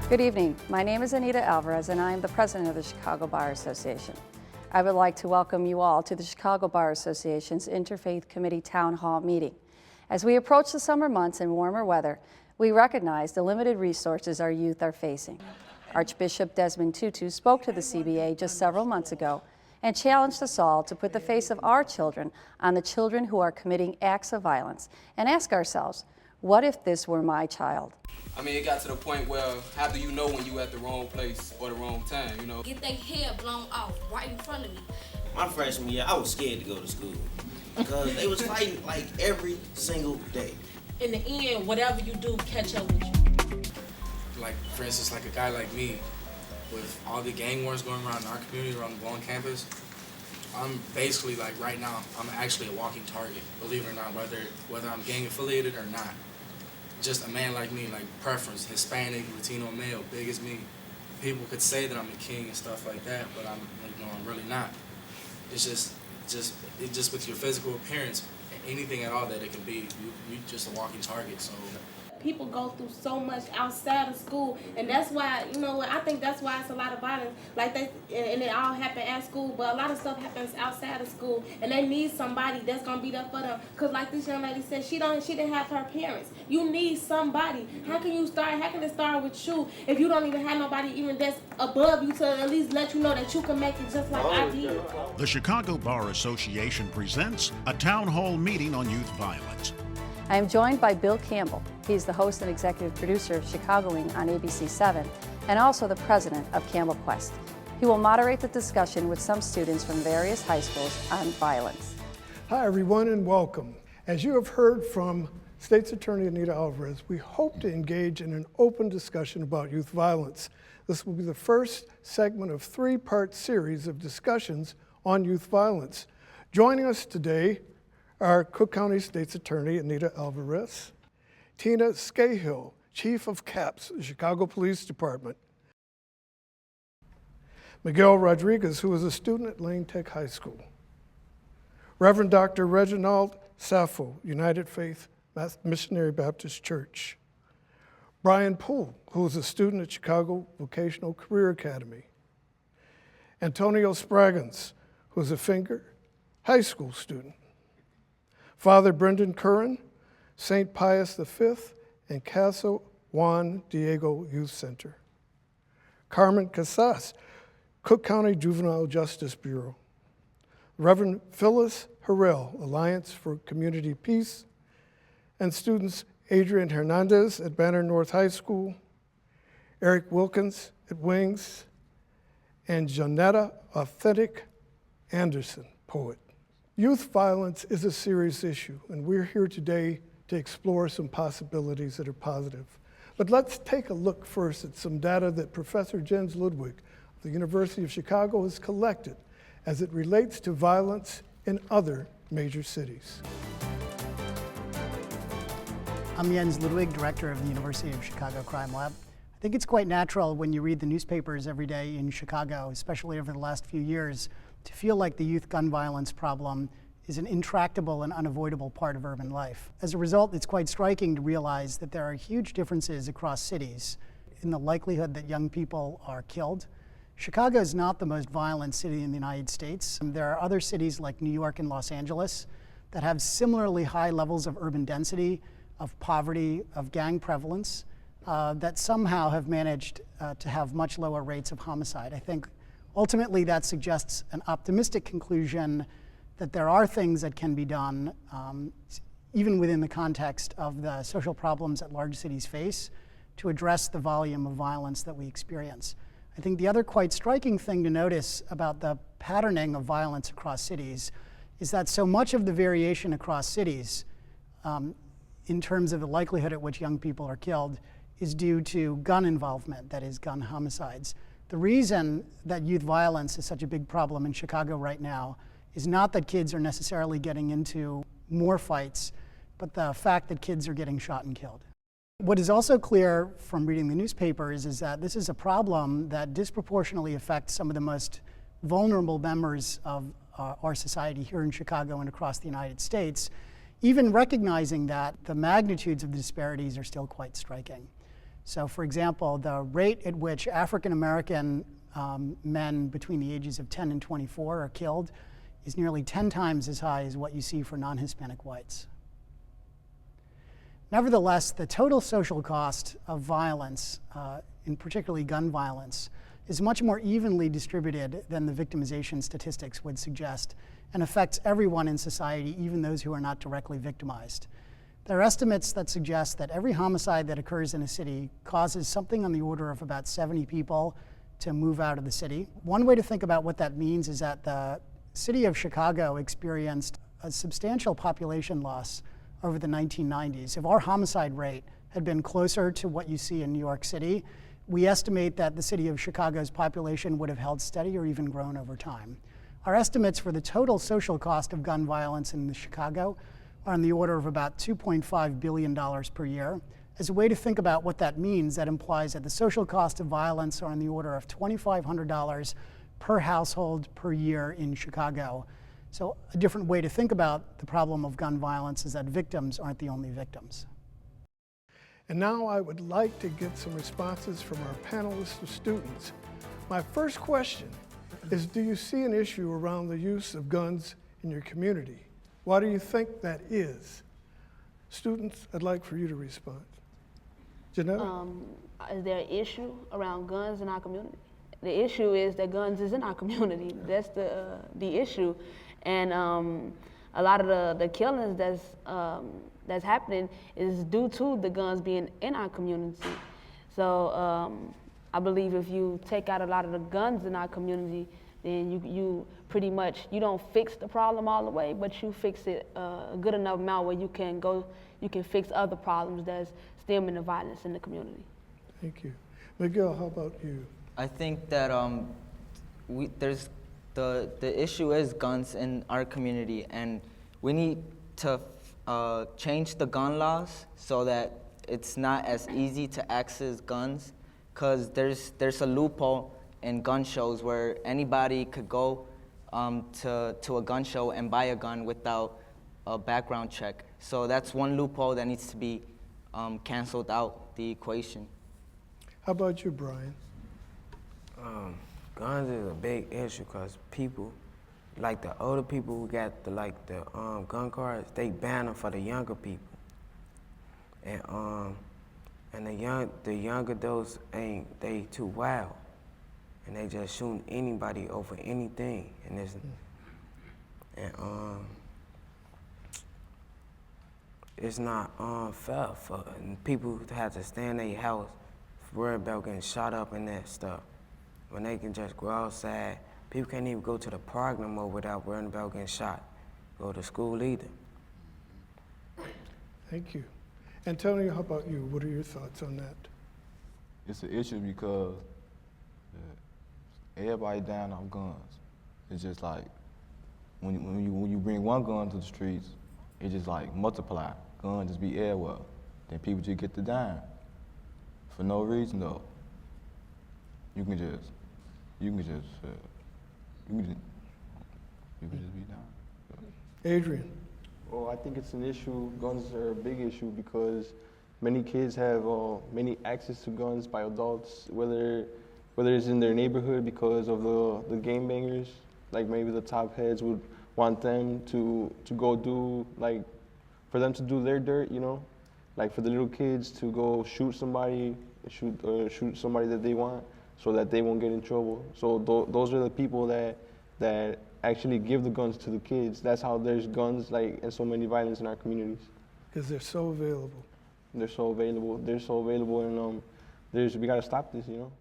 Good evening. My name is Anita Alvarez and I am the president of the Chicago Bar Association. I would like to welcome you all to the Chicago Bar Association's Interfaith Committee Town Hall meeting. As we approach the summer months and warmer weather, we recognize the limited resources our youth are facing. Archbishop Tutu spoke to the CBA just several months ago and challenged us all to put the face of our children on the children who are committing acts of violence and ask ourselves, what if this were my child? I mean, it got to the point where how do you know when you at the wrong place or the wrong time, you know? Get their hair blown off right in front of me. My freshman year, I was scared to go to school because they was fighting like every single day. In the end, whatever you do, catch up with you. Like, for instance, like a guy like me, with all the gang wars going around in our community, around the campus, I'm basically, like, right now, I'm actually a walking target, believe it or not, whether I'm gang affiliated or not. Just a man like me, like preference, Hispanic, Latino male, big as me. People could say that I'm a king and stuff like that, but I'm really not. It's just with your physical appearance, anything at all that it can be, you just a walking target. So people go through so much outside of school, and that's why, you know what, I think that's why it's a lot of violence like that, and it all happen at school, but a lot of stuff happens outside of school, and they need somebody that's gonna be there for them. Cause like this young lady said, she didn't have her parents. You need somebody. How can it start with you if you don't even have nobody even that's above you to at least let you know that you can make it just like I did? The Chicago Bar Association presents a town hall meeting on youth violence. I am joined by Bill Campbell. He's the host and executive producer of Chicagoing on ABC 7 and also the president of Campbell Quest. He will moderate the discussion with some students from various high schools on violence. Hi everyone and welcome. As you have heard from State's Attorney Anita Alvarez, we hope to engage in an open discussion about youth violence. This will be the first segment of a three-part series of discussions on youth violence. Joining us today are Cook County State's Attorney Anita Alvarez, Tina Scahill, Chief of CAPS, the Chicago Police Department, Miguel Rodriguez, who is a student at Lane Tech High School, Reverend Dr. Reginald Sappho, United Faith Missionary Baptist Church, Brian Poole, who is a student at Chicago Vocational Career Academy, Antonio Spraggins, who is a Finger High School student, Father Brendan Curran, St. Pius V, and Casa Juan Diego Youth Center. Carmen Casas, Cook County Juvenile Justice Bureau. Reverend Phyllis Harrell, Alliance for Community Peace, and students Adrian Hernandez at Banner North High School, Eric Wilkins at Wings, and Janetta Authentic Anderson, poet. Youth violence is a serious issue, and we're here today to explore some possibilities that are positive. But let's take a look first at some data that Professor Jens Ludwig of the University of Chicago has collected as it relates to violence in other major cities. I'm Jens Ludwig, director of the University of Chicago Crime Lab. I think it's quite natural when you read the newspapers every day in Chicago, especially over the last few years, to feel like the youth gun violence problem is an intractable and unavoidable part of urban life. As a result, it's quite striking to realize that there are huge differences across cities in the likelihood that young people are killed. Chicago is not the most violent city in the United States. There are other cities like New York and Los Angeles that have similarly high levels of urban density, of poverty, of gang prevalence, that somehow have managed to have much lower rates of homicide. I think ultimately that suggests an optimistic conclusion that there are things that can be done, even within the context of the social problems that large cities face, to address the volume of violence that we experience. I think the other quite striking thing to notice about the patterning of violence across cities is that so much of the variation across cities in terms of the likelihood at which young people are killed is due to gun involvement, that is, gun homicides. The reason that youth violence is such a big problem in Chicago right now is not that kids are necessarily getting into more fights, but the fact that kids are getting shot and killed. What is also clear from reading the newspapers is that this is a problem that disproportionately affects some of the most vulnerable members of our society here in Chicago and across the United States, even recognizing that the magnitudes of the disparities are still quite striking. So for example, the rate at which African American men between the ages of 10 and 24 are killed is nearly 10 times as high as what you see for non-Hispanic whites. Nevertheless, the total social cost of violence, in particularly gun violence, is much more evenly distributed than the victimization statistics would suggest, and affects everyone in society, even those who are not directly victimized. There are estimates that suggest that every homicide that occurs in a city causes something on the order of about 70 people to move out of the city. One way to think about what that means is that the city of Chicago experienced a substantial population loss over the 1990s. If our homicide rate had been closer to what you see in New York City, we estimate that the city of Chicago's population would have held steady or even grown over time. Our estimates for the total social cost of gun violence in Chicago are on the order of about $2.5 billion per year. As a way to think about what that means, that implies that the social cost of violence are on the order of $2,500 per household per year in Chicago. So a different way to think about the problem of gun violence is that victims aren't the only victims. And now I would like to get some responses from our panelists and students. My first question is, do you see an issue around the use of guns in your community? Why do you think that is? Students, I'd like for you to respond. Janelle? Is there an issue around guns in our community? The issue is that guns is in our community. That's the issue. And a lot of the killings that's happening is due to the guns being in our community. So I believe if you take out a lot of the guns in our community, then you pretty much, you don't fix the problem all the way, but you fix it a good enough amount where you can fix other problems that's stemming the violence in the community. Thank you. Miguel, how about you? I think that there's the issue is guns in our community, and we need to change the gun laws so that it's not as easy to access guns, because there's a loophole in gun shows where anybody could go to a gun show and buy a gun without a background check. So that's one loophole that needs to be canceled out the equation. How about you, Brian? Guns is a big issue because people, like the older people who got the gun cards, they ban them for the younger people. And the young adults they too wild, and they just shooting anybody over anything, it's not fair for people to have to stay in their house, worried about getting shot up and that stuff, when they can just go outside. People can't even go to the park no more without worrying about getting shot. Go to school either. Thank you. Antonio, how about you? What are your thoughts on that? It's an issue because everybody down on guns. It's just like when you bring one gun to the streets, it just like multiply. Guns just be everywhere. Then people just get to dying for no reason though. You can just be down. Adrian. Well, I think it's an issue. Guns are a big issue because many kids have many access to guns by adults, whether it's in their neighborhood because of the game bangers, like maybe the top heads would want them to go do, like, for them to do their dirt, you know? Like for the little kids to go shoot somebody, shoot somebody that they want so that they won't get in trouble. So those are the people that actually give the guns to the kids. That's how there's guns and so many violence in our communities. Because they're so available. They're so available, and we gotta stop this, you know?